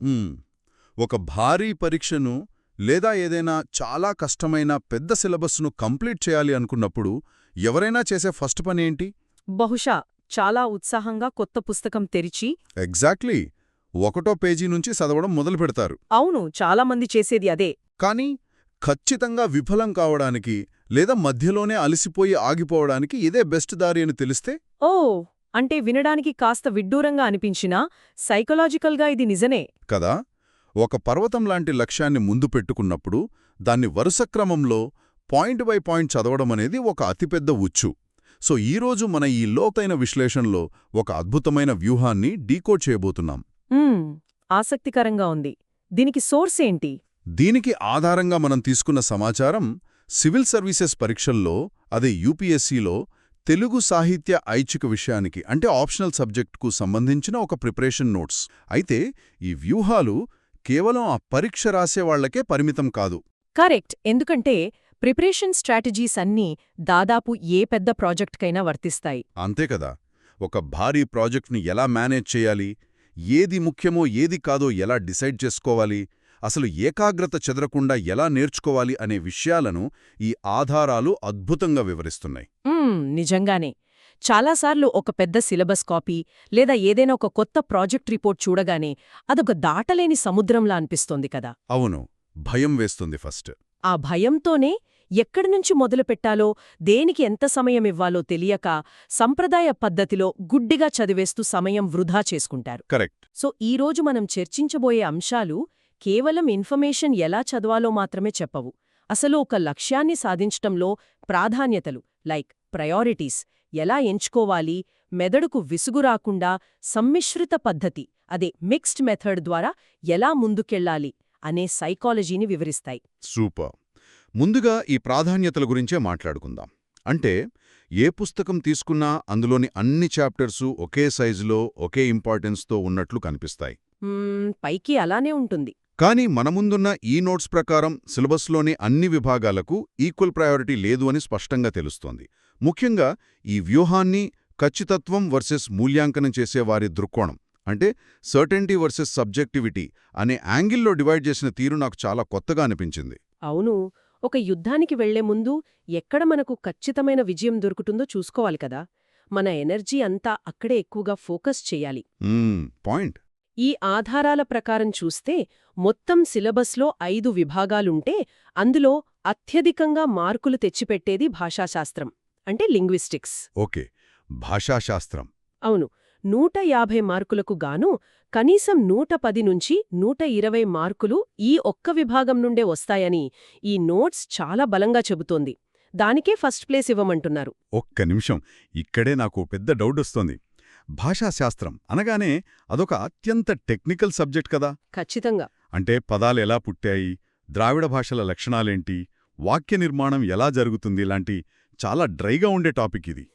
మ్మ్. ఒక భారీ పరీక్షను లేదా ఏదైనా చాలా కష్టమైన పెద్ద సిలబస్ను కంప్లీట్ చేయాలి అనుకున్నప్పుడు ఎవరైనా చేసే ఫస్ట్ పనేంటి? బహుశా చాలా ఉత్సాహంగా కొత్త పుస్తకం తెరిచి ఎగ్జాక్ట్లీ. ఒకటో పేజీ నుంచి చదవడం మొదలుపెడతారు. అవును, చాలామంది చేసేది అదే. కానీ ఖచ్చితంగా విఫలం కావడానికి లేదా మధ్యలోనే అలసిపోయి ఆగిపోవడానికి ఇదే బెస్ట్ దారి అని తెలిస్తే? ఓ, అంటే వినడానికి కాస్త విడ్డూరంగా అనిపించినా సైకలాజికల్గా ఇది నిజమే. కదా, ఒక పర్వతం లాంటి లక్ష్యాన్ని ముందు పెట్టుకున్నప్పుడు దాన్ని వరుసక్రమంలో పాయింట్ బై పాయింట్ చదవడమనేది ఒక అతిపెద్ద ఉచ్చు. సో ఈరోజు మన ఈ లోతైన విశ్లేషణలో ఒక అద్భుతమైన వ్యూహాన్ని డీకోడ్ చేయబోతున్నాం. ఆసక్తికరంగా ఉంది. దీనికి సోర్స్ ఏంటి? దీనికి ఆధారంగా మనం తీసుకున్న సమాచారం సివిల్ సర్వీసెస్ పరీక్షల్లో, అదే యూపీఎస్సీలో తెలుగు సాహిత్య ఐచ్ఛిక విషయానికి అంటే ఆప్షనల్ సబ్జెక్టుకు సంబంధించిన ఒక ప్రిపరేషన్ నోట్స్. అయితే ఈ వ్యూహాలు కేవలం ఆ పరీక్ష రాసేవాళ్లకే పరిమితం కాదు. కరెక్ట్. ఎందుకంటే ప్రిపరేషన్ స్ట్రాటజీస్ అన్నీ దాదాపు ఏ పెద్ద ప్రాజెక్ట్కైనా వర్తిస్తాయి. అంతే కదా, ఒక భారీ ప్రాజెక్ట్ని ఎలా మేనేజ్ చేయాలి, ఏది ముఖ్యమో ఏది కాదో ఎలా డిసైడ్ చేసుకోవాలి, అసలు ఏకాగ్రత చెదరకుండా ఎలా నేర్చుకోవాలి అనే విషయాలను ఈ ఆధారాలు అద్భుతంగా వివరిస్తున్నాయి. నిజంగానే. చాలాసార్లు ఒక పెద్ద సిలబస్ కాపీ లేదా ఏదైనా ఒక కొత్త ప్రాజెక్ట్ రిపోర్ట్ చూడగానే అదొక దాటలేని సముద్రంలా అనిపిస్తోంది కదా. అవును, భయం వేస్తుంది ఫస్ట్. ఆ భయంతోనే ఎక్కడినుంచి మొదలుపెట్టాలో, దేనికి ఎంత సమయమివ్వాలో తెలియక సంప్రదాయ పద్ధతిలో గుడ్డిగా చదివేస్తూ సమయం వృధా చేసుకుంటారు. కరెక్ట్. సో ఈరోజు మనం చర్చించబోయే అంశాలు కేవలం ఇన్ఫర్మేషన్ ఎలా చదవాలో మాత్రమే చెప్పవు. అసలు ఒక లక్ష్యాన్ని సాధించటంలో ప్రాధాన్యతలు లైక్ ప్రయారిటీస్ ఎలా ఎంచుకోవాలి, మెదడుకు విసుగురాకుండా సమ్మిశ్రిత పద్ధతి అదే మిక్స్డ్ మెథడ్ ద్వారా ఎలా ముందుకెళ్లాలి అనే సైకాలజీని వివరిస్తాయి. సూపర్. ముందుగా ఈ ప్రాధాన్యతల గురించే మాట్లాడుకుందాం. అంటే ఏ పుస్తకం తీసుకున్నా అందులోని అన్ని చాప్టర్సు ఒకే సైజులో ఒకే ఇంపార్టెన్స్తో ఉన్నట్లు కనిపిస్తాయి. పైకి అలానే ఉంటుంది. కానీ మన ముందున్న ఈ నోట్స్ ప్రకారం సిలబస్లోని అన్ని విభాగాలకు ఈక్వల్ ప్రయారిటీ లేదు అని స్పష్టంగా తెలుస్తోంది. ముఖ్యంగా ఈ వ్యూహాన్ని ఖచ్చితత్వం వర్సెస్ మూల్యాంకనం చేసేవారి దృక్కోణం అంటే సర్టెంటీ వర్సెస్ సబ్జెక్టివిటీ అనే యాంగిల్లో డివైడ్ చేసిన తీరు నాకు చాలా కొత్తగా అనిపించింది. అవును, ఒక యుద్ధానికి వెళ్లే ముందు ఎక్కడ మనకు ఖచ్చితమైన విజయం దొరుకుతుందో చూసుకోవాలి కదా. మన ఎనర్జీ అంతా అక్కడే ఎక్కువగా ఫోకస్ చెయ్యాలి. పాయింట్. ఈ ఆధారాల ప్రకారం చూస్తే మొత్తం సిలబస్లో 5 విభాగాలుంటే అందులో అత్యధికంగా మార్కులు తెచ్చిపెట్టేది భాషాశాస్త్రం అంటే లింగ్విస్టిక్స్. ఓకే, భాషాశాస్త్రం. అవును, 150 మార్కులకు గాను కనీసం 110 నుంచి 120 మార్కులు ఈ ఒక్క విభాగం నుండే వస్తాయని ఈ నోట్స్ చాలా బలంగా చెబుతోంది. దానికే ఫస్ట్ ప్లేస్ ఇవ్వమంటున్నారు. ఒక్క నిమిషం, ఇక్కడే నాకు పెద్ద డౌటొస్తోంది. భాషాశాస్త్రం అనగానే అదొక అత్యంత టెక్నికల్ సబ్జెక్ట్ కదా. ఖచ్చితంగా. అంటే పదాలు ఎలా పుట్టాయి, ద్రావిడ భాషల లక్షణాలేంటి, వాక్య నిర్మాణం ఎలా జరుగుతుంది లాంటి చాలా డ్రైగా ఉండే టాపిక్ ఇది.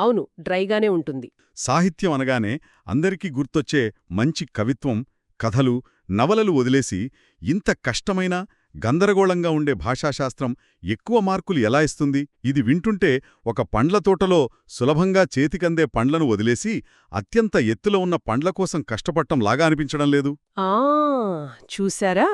అవును, డ్రైగానే ఉంటుంది. సాహిత్యం అనగానే అందరికీ గుర్తొచ్చే మంచి కవిత్వం, కథలు, నవలలు వదిలేసి ఇంత కష్టమైన గందరగోళంగా ఉండే భాషాశాస్త్రం ఎక్కువ మార్కులు ఎలా ఇస్తుంది? ఇది వింటుంటే ఒక పండ్ల తోటలో సులభంగా చేతికందే పండ్లను వదిలేసి అత్యంత ఎత్తులో ఉన్న పండ్ల కోసం కష్టపడటంలాగా అనిపించడం లేదు? చూశారా,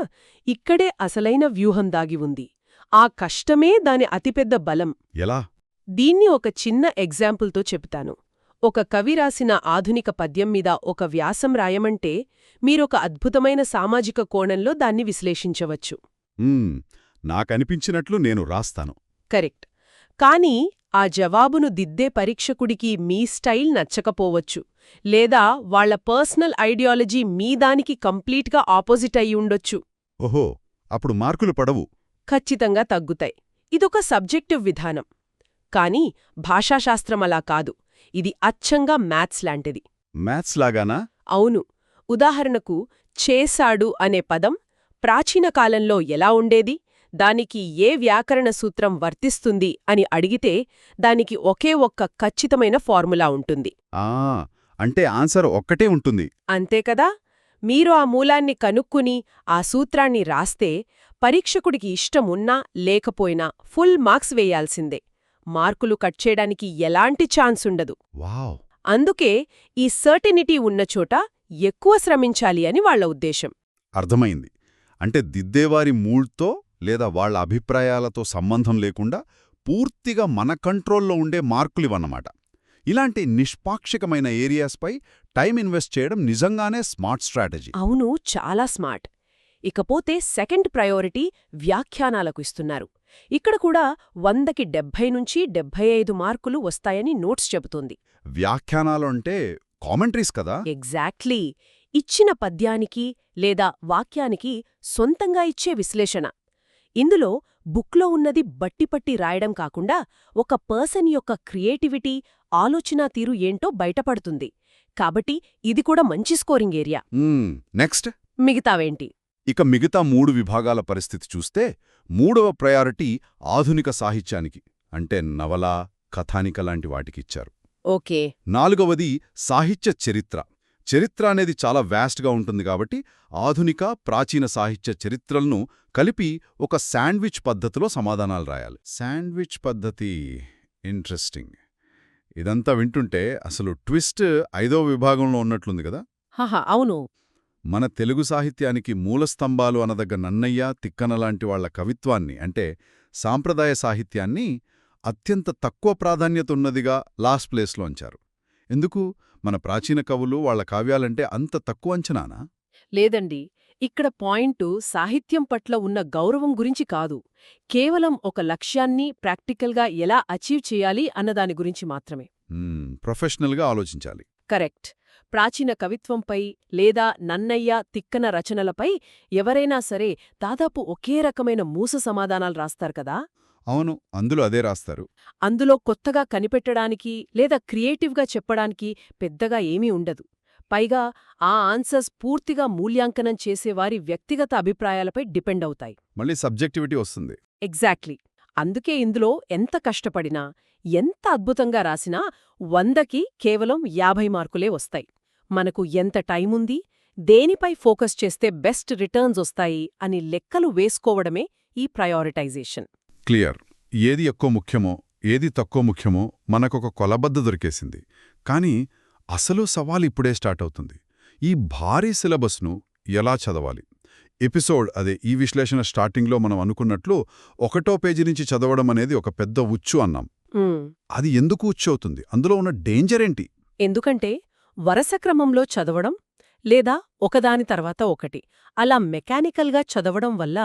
ఇక్కడే అసలైన వ్యూహం దాగి ఉంది. ఆ కష్టమే దాని అతిపెద్ద బలం. ఎలా? దీన్ని ఒక చిన్న ఎగ్జాంపుల్తో చెప్తాను. ఒక కవి రాసిన ఆధునిక పద్యం మీద ఒక వ్యాసం రాయమంటే మీరొక అద్భుతమైన సామాజిక కోణంలో దాన్ని విశ్లేషించవచ్చు. నాకనిపించినట్లు నేను రాస్తాను. కరెక్ట్. కానీ ఆ జవాబును దిద్దే పరీక్షకుడికి మీ స్టైల్ నచ్చకపోవచ్చు, లేదా వాళ్ల పర్సనల్ ఐడియాలజీ మీ దానికి కంప్లీట్గా ఆపోజిట్ అయి ఉండొచ్చు. ఓహో, అప్పుడు మార్కులు పడవు. ఖచ్చితంగా తగ్గుతాయి. ఇదొక సబ్జెక్టివ్ విధానం. కానీ భాషాశాస్త్రం అలా కాదు. ఇది అచ్చంగా మ్యాథ్స్ లాంటిది. మ్యాథ్స్ లాగానా? అవును. ఉదాహరణకు చేశాడు అనే పదం ప్రాచీన కాలంలో ఎలా ఉండేది, దానికి ఏ వ్యాకరణ సూత్రం వర్తిస్తుంది అని అడిగితే దానికి ఒకే ఒక్క ఖచ్చితమైన ఫార్ములా ఉంటుంది. అంటే ఆన్సర్ ఒక్కటే ఉంటుంది. అంతే కదా. మీరు ఆ మూలాన్ని కనుక్కుని ఆ సూత్రాన్ని రాస్తే పరీక్షకుడికి ఇష్టమున్నా లేకపోయినా ఫుల్ మార్క్స్ వేయాల్సిందే. మార్కులు కట్ చేయడానికి ఎలాంటి ఛాన్స్ ఉండదు. అందుకే ఈ సర్టెనిటీ ఉన్నచోట ఎక్కువ శ్రమించాలి అని వాళ్ల ఉద్దేశం. అర్థమైంది. అంటే దిద్దేవారి మూడ్తో లేదా వాళ్ళ అభిప్రాయాలతో సంబంధం లేకుండా పూర్తిగా మన కంట్రోల్లో ఉండే మార్కులివన్నమాట. ఇలాంటి నిష్పాక్షికమైన ఏరియాస్పై టైం ఇన్వెస్ట్ చేయడం నిజంగానే స్మార్ట్ స్ట్రాటజీ. అవును, చాలా స్మార్ట్. ఇకపోతే సెకండ్ ప్రయారిటీ వ్యాఖ్యానాలకు ఇస్తున్నారు. ఇక్కడ కూడా 100కి 70 నుంచి 75 మార్కులు వస్తాయని నోట్స్ చెబుతోంది. వ్యాఖ్యానాలు అంటే కామెంటరీస్ కదా? ఎగ్జాక్ట్లీ. ఇచ్చిన పద్యానికి లేదా వాక్యానికి సొంతంగా ఇచ్చే విశ్లేషణ. ఇందులో బుక్లో ఉన్నది బట్టిపట్టి రాయడం కాకుండా ఒక పర్సన్ యొక్క క్రియేటివిటీ, ఆలోచనా తీరు ఏంటో బయటపడుతుంది. కాబట్టి ఇది కూడా మంచి స్కోరింగ్ ఏరియా. నెక్స్ట్ మిగతావేంటి? ఇక మిగతా 3 విభాగాల పరిస్థితి చూస్తే 3వ ప్రయారిటీ ఆధునిక సాహిత్యానికి, అంటే నవల, కథానిక లాంటి వాటికిచ్చారు. ఓకే. 4వది సాహిత్య చరిత్ర. చరిత్ర అనేది చాలా వ్యాస్ట్గా ఉంటుంది కాబట్టి ఆధునిక, ప్రాచీన సాహిత్య చరిత్రలను కలిపి ఒక శాండ్విచ్ పద్ధతిలో సమాధానాలు రాయాలి. శాండ్విచ్ పద్ధతి ఇంట్రెస్టింగ్. ఇదంతా వింటుంటే అసలు ట్విస్ట్ 5వ విభాగంలో ఉన్నట్లుంది కదా? హహా, అవును. మన తెలుగు సాహిత్యానికి మూలస్తంభాలు అనదగ్గ నన్నయ్య, తిక్కన లాంటి వాళ్ల కవిత్వాన్ని, అంటే సాంప్రదాయ సాహిత్యాన్ని అత్యంత తక్కువ ప్రాధాన్యత ఉన్నదిగా లాస్ట్ ప్లేస్లో ఉంచారు. ఎందుకు? మన ప్రాచీన కవులు, వాళ్ల కావ్యాలంటే అంత తక్కువ అంచనానా? లేదండి. ఇక్కడ పాయింటు సాహిత్యం పట్ల ఉన్న గౌరవం గురించి కాదు. కేవలం ఒక లక్ష్యాన్ని ప్రాక్టికల్గా ఎలా అచీవ్ చేయాలి అన్నదాని గురించి మాత్రమే. ప్రొఫెషనల్గా ఆలోచించాలి. కరెక్ట్. ప్రాచీన కవిత్వంపై లేదా నన్నయ్య, తిక్కన రచనలపై ఎవరైనా సరే దాదాపు ఒకే రకమైన మూస సమాధానాలు రాస్తారు కదా? అవును, అందులో అదే రాస్తారు. అందులో కొత్తగా కనిపెట్టడానికి లేదా క్రియేటివ్గా చెప్పడానికి పెద్దగా ఏమీ ఉండదు. పైగా ఆ ఆన్సర్స్ పూర్తిగా మూల్యాంకనం చేసేవారి వ్యక్తిగత అభిప్రాయాలపై డిపెండ్ అవుతాయి. మళ్ళీ సబ్జెక్టివిటీ వస్తుంది. ఎగ్జాక్ట్లీ. అందుకే ఇందులో ఎంత కష్టపడినా, ఎంత అద్భుతంగా రాసినా 100కి కేవలం 50 మార్కులే వస్తాయి. మనకు ఎంత టైముంది, దేనిపై ఫోకస్ చేస్తే బెస్ట్ రిటర్న్స్ వస్తాయి అని లెక్కలు వేసుకోవడమే ఈ ప్రయారిటైజేషన్. క్లియర్. ఏది ఎక్కువ ముఖ్యమో, ఏది తక్కువ ముఖ్యమో మనకొక కొలబద్ద దొరికేసింది. కానీ అసలు సవాల్ ఇప్పుడే స్టార్ట్ అవుతుంది. ఈ భారీ సిలబస్ను ఎలా చదవాలి? ఈ విశ్లేషణ స్టార్టింగ్లో మనం అనుకున్నట్లు 1వ పేజీ నుంచి చదవడం అనేది ఒక పెద్ద ఉచ్చు అన్నాం. అది ఎందుకు ఉచ్చు అవుతుంది? అందులో ఉన్న డేంజర్ ఏంటి? ఎందుకంటే వరుస క్రమంలో చదవడం లేదా ఒకదాని తర్వాత ఒకటి అలా మెకానికల్గా చదవడం వల్ల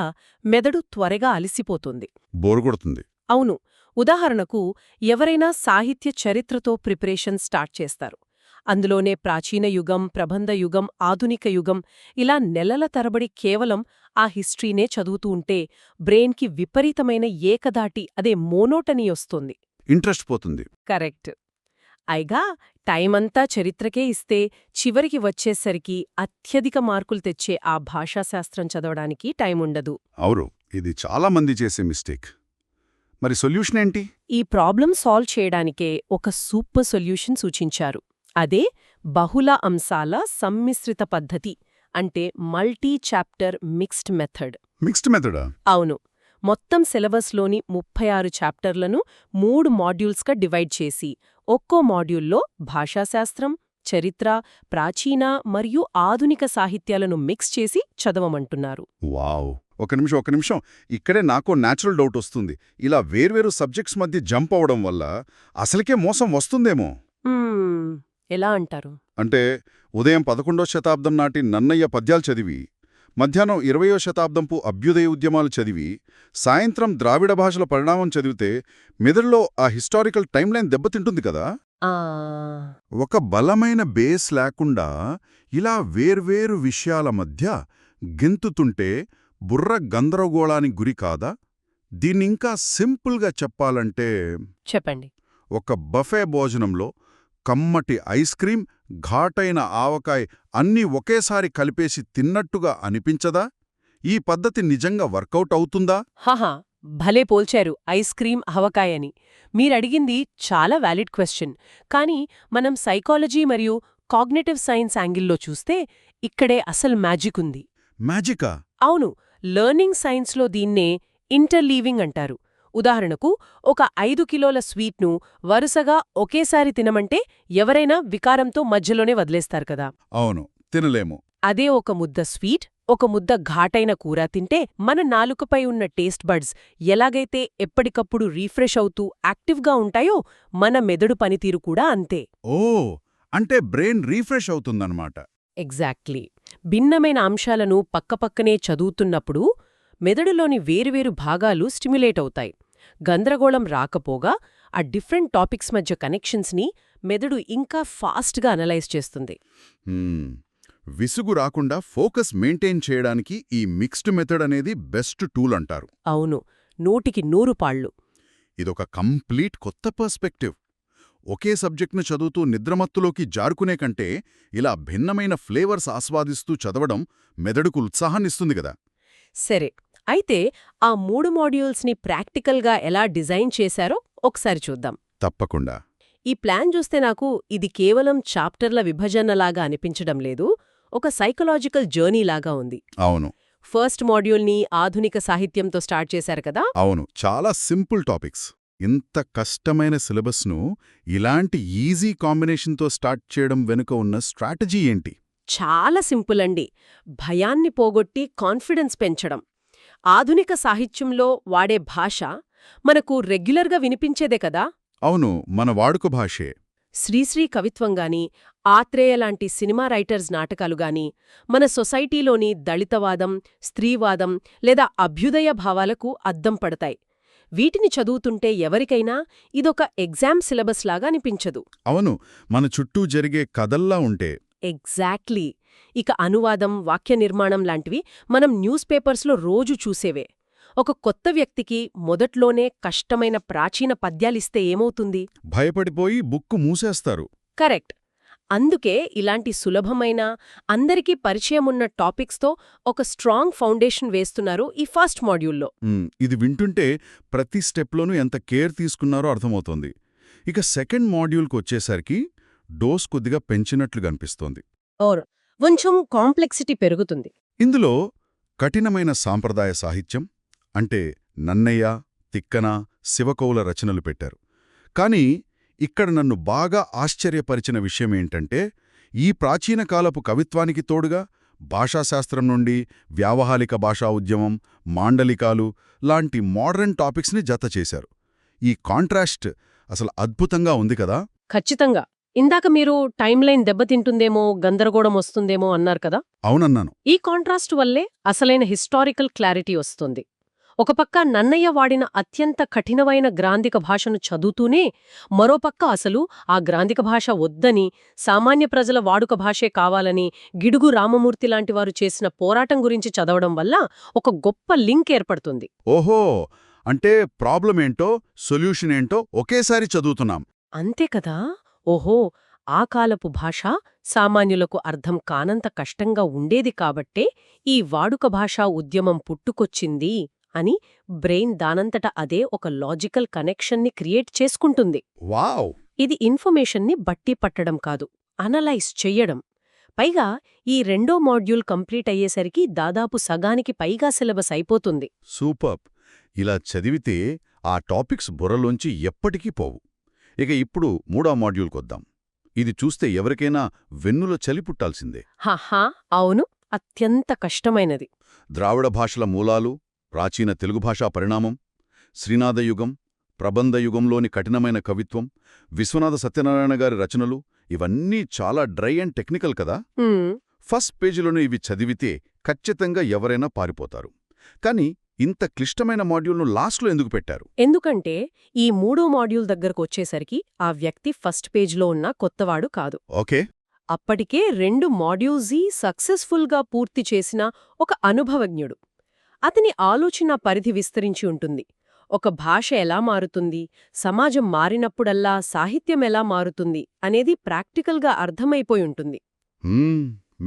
మెదడు త్వరగా అలిసిపోతుంది, బోరు కొడుతుంది. అవును. ఉదాహరణకు ఎవరైనా సాహిత్య చరిత్రతో ప్రిపరేషన్ స్టార్ట్ చేస్తారు. అందులోనే ప్రాచీన యుగం, ప్రబంధ యుగం, ఆధునిక యుగం ఇలా నెలల తరబడి కేవలం ఆ హిస్టరీనే చదువుతూ ఉంటే బ్రెయిన్కి విపరీతమైన ఏకదాటి మోనోటనీ వస్తుంది. ఇంట్రెస్ట్ పోతుంది. కరెక్ట్. అయిగా టైమంతా చరిత్రకే ఇస్తే చివరికి వచ్చేసరికి అత్యధిక మార్కులు తెచ్చే ఆ భాషాశాస్త్రం చదవడానికి టైముండదు. అవును, ఇది చాలా మంది చేసే మిస్టేక్. మరి సొల్యూషన్ ఏంటి? ఈ ప్రాబ్లం సాల్వ్ చేయడానికే ఒక సూపర్ సొల్యూషన్ సూచించారు. అదే బహుళ అంశాల సమ్మిశ్రిత పద్ధతి, అంటే multi chapter mixed method. Mixed మెథడా? అవును. మొత్తం సిలబస్లోని 36 చాప్టర్లను 3 మాడ్యూల్స్గా డివైడ్ చేసి ఒక్కో మాడ్యూల్లో భాషాశాస్త్రం, చరిత్ర, ప్రాచీన మరియు ఆధునిక సాహిత్యాలను మిక్స్ చేసి చదవమంటున్నారు. వావ్! ఒక నిమిషం. ఇక్కడే నాకు న్యాచురల్ డౌట్ వస్తుంది. ఇలా వేర్వేరు సబ్జెక్ట్స్ మధ్య జంప్ అవడం వల్ల అసలుకే మోసం వస్తుందేమో? ఎలా అంటారు? అంటే ఉదయం 11వ శతాబ్దం నాటి నన్నయ్య పద్యాలు చదివి, మధ్యాహ్నం 20వ శతాబ్దంపు అభ్యుదయ ఉద్యమాలు చదివి, సాయంత్రం ద్రావిడ భాషల పరిణామం చదివితే మెదడులో ఆ హిస్టారికల్ టైమ్లైన్ దెబ్బతింటుంది కదా? ఒక బలమైన బేస్ లేకుండా ఇలా వేర్వేరు విషయాల మధ్య గెంతుతుంటే బుర్ర గందరగోళానికి గురి కాదా? దీన్నింకా సింపుల్గా చెప్పాలంటే చెప్పండి. ఒక బఫే భోజనంలో కమ్మటి ఐస్ క్రీం, ఘాటైన ఆవకాయ అన్నీ ఒకేసారి కలిపేసి తిన్నట్టుగా అనిపించదా? ఈ పద్ధతి నిజంగా వర్కౌట్ అవుతుందా? హాహా, భలే పోల్చారు ఐస్ క్రీం, ఆవకాయని. మీరడిగింది చాలా వ్యాలిడ్ క్వశ్చన్. కానీ మనం సైకాలజీ మరియు కాగ్నిటివ్ సైన్స్ యాంగిల్లో చూస్తే ఇక్కడే అసలు మ్యాజిక్ ఉంది. మ్యాజికా? అవును. లెర్నింగ్ సైన్స్లో దీన్నే ఇంటర్లీవింగ్ అంటారు. ఉదాహరణకు ఒక 5 కిలోల స్వీట్ను వరుసగా ఒకేసారి తినమంటే ఎవరైనా వికారంతో మధ్యలోనే వదిలేస్తారు కదా? అవును, తినలేము. అదే ఒక ముద్ద స్వీట్ ఒక ముద్ద ఘాటైన కూర తింటే మన నాలుకపై ఉన్న టేస్ట్ బడ్స్ ఎలాగైతే ఎప్పటికప్పుడు రీఫ్రెష్ అవుతూ యాక్టివ్గా ఉంటాయో మన మెదడు పనితీరు కూడా అంతే. ఓ, అంటే బ్రెయిన్ రీఫ్రెష్ అవుతుందన్నమాట. ఎగ్జాక్ట్లీ. భిన్నమైన అంశాలను పక్కపక్కనే చదువుతున్నప్పుడు మెదడులోని వేరువేరు భాగాలు స్టిమ్యులేట్ అవుతాయి. గందరగోళం రాకపోగా ఆ డిఫరెంట్ టాపిక్స్ మధ్య కనెక్షన్స్ని మెదడు ఇంకా ఫాస్ట్గా అనలైజ్ చేస్తుంది. విసుగు రాకుండా ఫోకస్ మెయింటైన్ చేయడానికి ఈ మిక్స్డ్ మెథడ్ అనేది బెస్ట్ టూల్ అంటారు. అవును, 100కి 100 పాళ్ళు. ఇదొక కంప్లీట్ కొత్త పర్స్పెక్టివ్. ఒకే సబ్జెక్ట్ను చదువుతూ నిద్రమత్తులోకి జారుకునే కంటే ఇలా భిన్నమైన ఫ్లేవర్స్ ఆస్వాదిస్తూ చదవడం మెదడుకు ఉత్సాహాన్నిస్తుంది కదా. సరే, అయితే ఆ 3 మాడ్యూల్స్ని ప్రాక్టికల్గా ఎలా డిజైన్ చేశారో ఒకసారి చూద్దాం. తప్పకుండా. ఈ ప్లాన్ చూస్తే నాకు ఇది కేవలం చాప్టర్ల విభజనలాగా అనిపించడం లేదు, ఒక సైకలాజికల్ జర్నీలాగా ఉంది. అవును. ఫస్ట్ మాడ్యూల్ని ఆధునిక సాహిత్యంతో స్టార్ట్ చేశారు కదా. అవును, చాలా సింపుల్ టాపిక్స్. ఇంత కష్టమైన సిలబస్ను ఇలాంటి ఈజీ కాంబినేషన్తో స్టార్ట్ చేయడం వెనుక ఉన్న స్ట్రాటజీ ఏంటి? చాలా సింపుల్ అండి. భయాన్ని పోగొట్టి కాన్ఫిడెన్స్ పెంచడం. ఆధునిక సాహిత్యంలో వాడే భాష మనకు రెగ్యులర్గా వినిపించేదే కదా. అవును, మన వాడుక భాషే. శ్రీశ్రీ కవిత్వంగాని, ఆత్రేయ లాంటి సినిమా రైటర్స్ నాటకాలుగాని మన సొసైటీలోని దళితవాదం, స్త్రీవాదం లేదా అభ్యుదయ భావాలకు అద్దం పడతాయి. వీటిని చదువుతుంటే ఎవరికైనా ఇదొక ఎగ్జామ్ సిలబస్ లాగా అనిపించదు. అవును, మన చుట్టూ జరిగే కథల్లా ఉంటే. ఎగ్జాక్ట్లీ. ఇక అనువాదం, వాక్య నిర్మాణం లాంటివి మనం న్యూస్ పేపర్స్లో రోజు చూసేవే. ఒక కొత్త వ్యక్తికి మొదట్లోనే కష్టమైన ప్రాచీన పద్యాలిస్తే ఏమవుతుంది? భయపడిపోయి బుక్కు మూసేస్తారు. కరెక్ట్. అందుకే ఇలాంటి సులభమైన, అందరికీ పరిచయమున్న టాపిక్స్తో ఒక స్ట్రాంగ్ ఫౌండేషన్ వేస్తున్నారు ఈ ఫస్ట్ మాడ్యూల్లో. ఇది వింటుంటే ప్రతి స్టెప్లోనూ ఎంత కేర్ తీసుకున్నారో అర్థమవుతోంది. ఇక సెకండ్ మాడ్యూల్కి వచ్చేసరికి డోస్ కొద్దిగా పెంచినట్లుగా అనిపిస్తోంది. కొంచెం కాంప్లెక్సిటీ పెరుగుతుంది. ఇందులో కఠినమైన సాంప్రదాయ సాహిత్యం అంటే నన్నయ్య, తిక్కన, శివకవుల రచనలు పెట్టారు. కానీ ఇక్కడ నన్ను బాగా ఆశ్చర్యపరిచిన విషయమేంటంటే ఈ ప్రాచీన కాలపు కవిత్వానికి తోడుగా భాషాశాస్త్రం నుండి వ్యావహారిక భాషా ఉద్యమం, మాండలికాలు లాంటి మోడర్న్ టాపిక్స్ని జతచేశారు. ఈ కాంట్రాస్ట్ అసలు అద్భుతంగా ఉంది కదా. ఖచ్చితంగా. ఇందాక మీరు టైమ్లైన్ దెబ్బతింటుందేమో, గందరగోళం వస్తుందేమో అన్నారు కదా. అవునన్నాను. ఈ కాంట్రాస్ట్ వల్లే అసలైన హిస్టారికల్ క్లారిటీ వస్తుంది. ఒక పక్క నన్నయ్య వాడిన అత్యంత కఠినమైన గ్రాంధిక భాషను చదువుతూనే మరోపక్క అసలు ఆ గ్రాంధిక భాష వద్దని, సామాన్య ప్రజల వాడుక భాషే కావాలని గిడుగు రామమూర్తి లాంటి వారు చేసిన పోరాటం గురించి చదవడం వల్ల ఒక గొప్ప లింక్ ఏర్పడుతుంది. ఓహో, అంటే ప్రాబ్లమేంటో సొల్యూషన్ ఏంటో ఒకేసారి చదువుతున్నాం. అంతే కదా. ఓహో, ఆ కాలపు భాష సామాన్యులకు అర్థం కానంత కష్టంగా ఉండేది కాబట్టే ఈ వాడుక భాషా ఉద్యమం పుట్టుకొచ్చింది అని బ్రెయిన్ దానంతట అదే ఒక లాజికల్ కనెక్షన్ని క్రియేట్ చేసుకుంటుంది. వావ్! ఇది ఇన్ఫర్మేషన్ని బట్టి పట్టడం కాదు, అనలైజ్ చెయ్యడం. పైగా ఈ రెండో మాడ్యూల్ కంప్లీట్ అయ్యేసరికి దాదాపు సగానికి పైగా సిలబస్ అయిపోతుంది. సూపర్బ్! ఇలా చదివితే ఆ టాపిక్స్ బుర్రలోంచి ఎప్పటికీ పోవు. ఇక ఇప్పుడు మూడో మాడ్యూల్కొద్దాం. ఇది చూస్తే ఎవరికైనా వెన్నుల చలి పుట్టాల్సిందే. హాహా, అవును, అత్యంత కష్టమైనది. ద్రావిడ భాషల మూలాలు, ప్రాచీన తెలుగు భాషా పరిణామం, శ్రీనాథయుగం, ప్రబంధయుగంలోని కఠినమైన కవిత్వం, విశ్వనాథ సత్యనారాయణ గారి రచనలు, ఇవన్నీ చాలా డ్రై అండ్ టెక్నికల్ కదా. ఫస్ట్ పేజీలోనే ఇవి చదివితే ఖచ్చితంగా ఎవరైనా పారిపోతారు. కానీ ఇంత క్లిష్టమైన మాడ్యూల్ను లాస్ట్లో ఎందుకు పెట్టారు? ఎందుకంటే ఈ మూడో మాడ్యూల్ దగ్గరకు వచ్చేసరికి ఆ వ్యక్తి ఫస్ట్ పేజ్లో ఉన్న కొత్తవాడు కాదు. ఓకే. అప్పటికే 2 మాడ్యూల్స్ సక్సెస్ఫుల్గా పూర్తి చేసిన ఒక అనుభవజ్ఞుడు. అతని ఆలోచన పరిధి విస్తరించి ఉంటుంది. ఒక భాష ఎలా మారుతుంది, సమాజం మారినప్పుడల్లా సాహిత్యం ఎలా మారుతుంది అనేది ప్రాక్టికల్గా అర్థమైపోయి ఉంటుంది.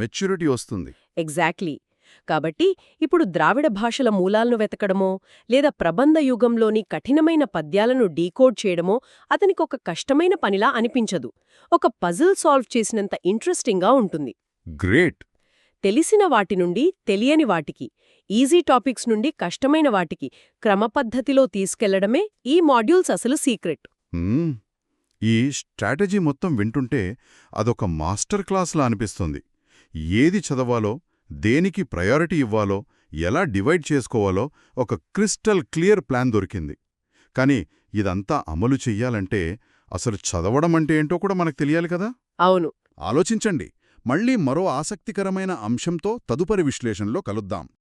మెచ్యూరిటీ వస్తుంది. ఎగ్జాక్ట్లీ. కాబట్టి ఇప్పుడు ద్రావిడ భాషల మూలాలను వెతకడమో లేదా ప్రబంధ యుగంలోని కఠినమైన పద్యాలను డీకోడ్ చేయడమో అతనికొక కష్టమైన పనిలా అనిపించదు. ఒక పజిల్ సాల్వ్ చేసినంత ఇంట్రెస్టింగ్గా ఉంటుంది. గ్రేట్. తెలిసిన వాటి నుండి తెలియని వాటికి, ఈజీ టాపిక్స్ నుండి కష్టమైన వాటికి క్రమపద్ధతిలో తీసుకెళ్లడమే ఈ మాడ్యూల్స్ అసలు సీక్రెట్. ఈ స్ట్రాటజీ మొత్తం వింటుంటే అదొక మాస్టర్ క్లాస్లా అనిపిస్తుంది. ఏది చదవాలో, దేనికి ప్రయారిటీ ఇవ్వాలో, ఎలా డివైడ్ చేసుకోవాలో ఒక క్రిస్టల్ క్లియర్ ప్లాన్ దొరికింది. కానీ ఇదంతా అమలు చెయ్యాలంటే అసలు చదవడం అంటే ఏంటో కూడా మనకు తెలియాలి కదా. అవును. ఆలోచించండి. మళ్ళీ మరో ఆసక్తికరమైన అంశంతో తదుపరి విశ్లేషణలో కలుద్దాం.